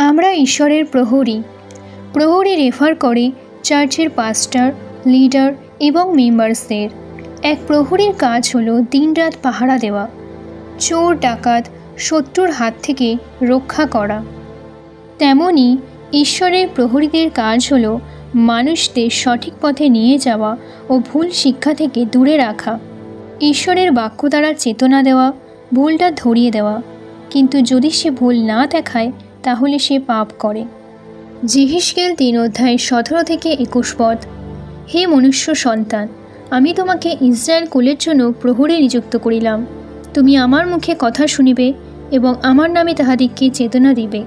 আমরা ঈশ্বরের প্রহরী। প্রহরী রেফার করে চার্চের পাস্টার, লিডার এবং মেম্বার্সদের। এক প্রহরীর কাজ হলো দিনরাত পাহারা দেওয়া, চোর ডাকাত শত্রুর হাত থেকে রক্ষা করা। তেমনি ঈশ্বরের প্রহরীদের কাজ হলো মানুষদের সঠিক পথে নিয়ে যাওয়া ও ভুল শিক্ষা থেকে দূরে রাখা, ঈশ্বরের বাক্য দ্বারা চেতনা দেওয়া, ভুলটা ধরিয়ে দেওয়া। কিন্তু যদি সে ভুল না দেখায় তাহলে সে পাপ করে। যিহেজকেল 3:17-21 পদ। হে মনুষ্য সন্তান, আমি তোমাকে ইসরায়েল কুলের জন্য প্রহরী নিযুক্ত করিলাম। তুমি আমার মুখে কথা শুনিবে এবং আমার নামে তাহাদিগকে চেতনা দিবে।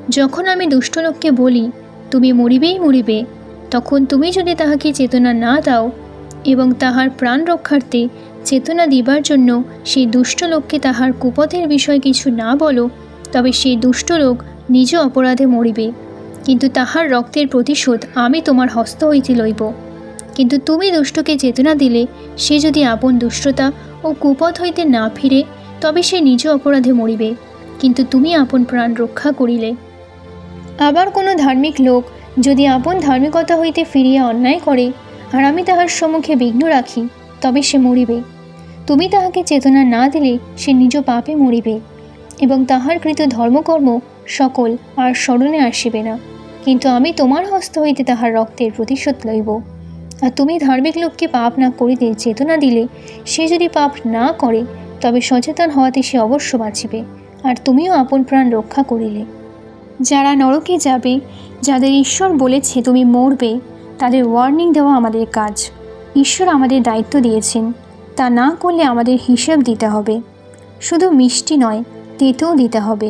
যখন আমি দুষ্ট লোককে বলি, তুমি মরিবেই মরিবে, তখন তুমি যদি তাহাকে চেতনা না দাও এবং তাহার প্রাণ রক্ষার্থে চেতনা দিবার জন্য সেই দুষ্ট লোককে তাহার কুপথের বিষয়ে কিছু না বলো, তবে সেই দুষ্ট লোক নিজ অপরাধে মরিবে, কিন্তু তাহার রক্তের প্রতিশোধ আমি তোমার হস্ত হইতে লইব। কিন্তু তুমি দুষ্টকে চেতনা দিলে সে যদি আপন দুষ্টতা ও কুপথ হইতে না ফিরে, তবে সে নিজ অপরাধে মরিবে, কিন্তু তুমি আপন প্রাণ রক্ষা করিলে। আবার কোনো ধার্মিক লোক যদি আপন ধার্মিকতা হইতে ফিরিয়া অন্যায় করে, আর আমি তাহার সম্মুখে বিঘ্ন রাখি, তবে সে মরিবে। তুমি তাহাকে চেতনা না দিলে সে নিজ পাপে মরিবে এবং তাহার কৃত ধর্মকর্ম সকল আর স্মরণে আসিবে না, কিন্তু আমি তোমার হস্ত হইতে তাহার রক্তের প্রতিশোধ লইব। আর তুমি ধার্মিক লোককে পাপ না করিতে চেতনা দিলে সে যদি পাপ না করে, তবে সচেতন হওয়াতে সে অবশ্য বাঁচিবে, আর তুমিও আপন প্রাণ রক্ষা করিলে। যারা নরকে যাবে, যাদের ঈশ্বর বলেছে তুমি মরবে, তাদের ওয়ার্নিং দেওয়া আমাদের কাজ। ঈশ্বর আমাদের দায়িত্ব দিয়েছেন, তা না করলে আমাদের হিসেব দিতে হবে। শুধু মিষ্টি নয়, তেতেও দিতে হবে।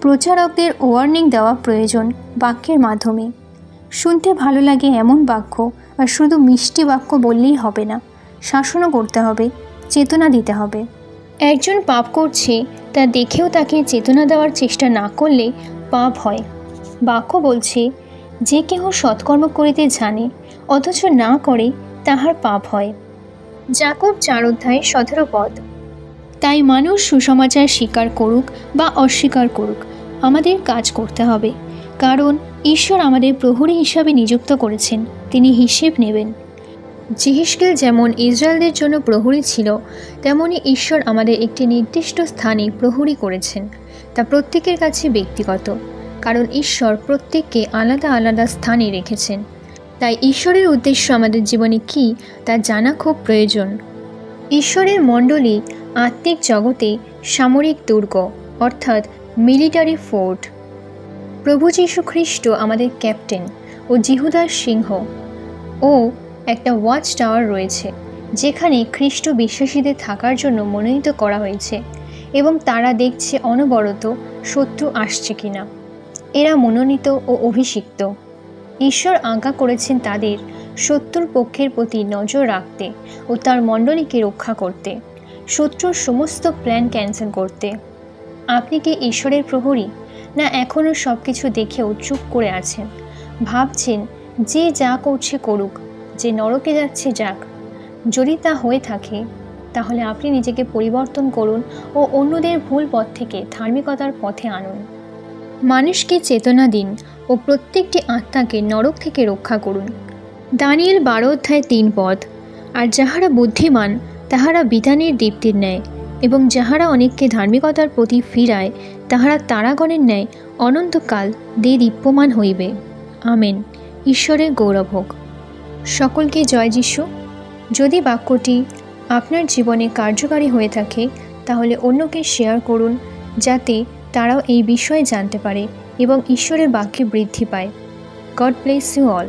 প্রচারকদের ওয়ার্নিং দেওয়া প্রয়োজন বাক্যের মাধ্যমে। শুনতে ভালো লাগে এমন বাক্য বা শুধু মিষ্টি বাক্য বললেই হবে না, শাসনও করতে হবে, চেতনা দিতে হবে। একজন পাপ করছে তা দেখেও তাকে চেতনা দেওয়ার চেষ্টা না করলে পাপ হয়। বাক্য বলছে, যে কেহ সৎকর্ম করিতে জানে অথচ না করে, তাহার পাপ হয়। যাকব 4:17 পদ। তাই মানুষ সুসমাচার স্বীকার করুক বা অস্বীকার করুক, আমাদের কাজ করতে হবে, কারণ ঈশ্বর আমাদের প্রহরী হিসাবে নিযুক্ত করেছেন, তিনি হিসেব নেবেন। যিহেজকেল যেমন ইসরায়েলদের জন্য প্রহরী ছিল, তেমনি ঈশ্বর আমাদের একটি নির্দিষ্ট স্থানে প্রহরী করেছেন। তা প্রত্যেকের কাছে ব্যক্তিগত, কারণ ঈশ্বর প্রত্যেককে আলাদা আলাদা স্থানে রেখেছেন। তাই ঈশ্বরের উদ্দেশ্য আমাদের জীবনে কী তা জানা খুব প্রয়োজন। ঈশ্বরের মণ্ডলী আত্মিক জগতে সামরিক দুর্গ, অর্থাৎ মিলিটারি ফোর্ট। প্রভু যীশু খ্রিস্ট আমাদের ক্যাপ্টেন ও জিহুদার সিংহ। ও একটা ওয়াচ টাওয়ার রয়েছে, যেখানে খ্রিস্ট বিশ্বাসীদের থাকার জন্য মনোনীত করা হয়েছে এবং তারা দেখছে অনবরত শত্রু আসছে কিনা। এরা মনোনীত ও অভিষিক্ত। ঈশ্বর আজ্ঞা করেছেন তাদের শত্রুর পক্ষের প্রতি নজর রাখতে ও তার মণ্ডলীকে রক্ষা করতে, শত্রুর সমস্ত প্ল্যান ক্যান্সেল করতে। আপনি কি ঈশ্বরের প্রহরী, না এখনও সব কিছু দেখেও চুপ করে আছেন, ভাবছেন যে যা করছে করুক, যে নরকে যাচ্ছে যাক? যদি তা হয়ে থাকে, তাহলে আপনি নিজেকে পরিবর্তন করুন ও অন্যদের ভুল পথ থেকে ধার্মিকতার পথে আনুন। মানুষকে চেতনা দিন ও প্রত্যেকটি আত্মাকে নরক থেকে রক্ষা করুন। দানিয়েল 12:3 পদ। আর যাহারা বুদ্ধিমান তাহারা বিতানের দীপ্তির ন্যায়, এবং যাহারা অনেককে ধার্মিকতার প্রতি ফিরায় তাহারা তারাগণের ন্যায় অনন্তকাল দীপ্যমান হইবে। আমেন। ঈশ্বরের গৌরব হোক। সকলকে জয় যিশু। যদি বাক্যটি আপনার জীবনে কার্যকারী হয়ে থাকে, তাহলে অন্যকে শেয়ার করুন, যাতে তারাও এই বিষয়ে জানতে পারে এবং ঈশ্বরের বাক্যে বৃদ্ধি পায়। God bless you all.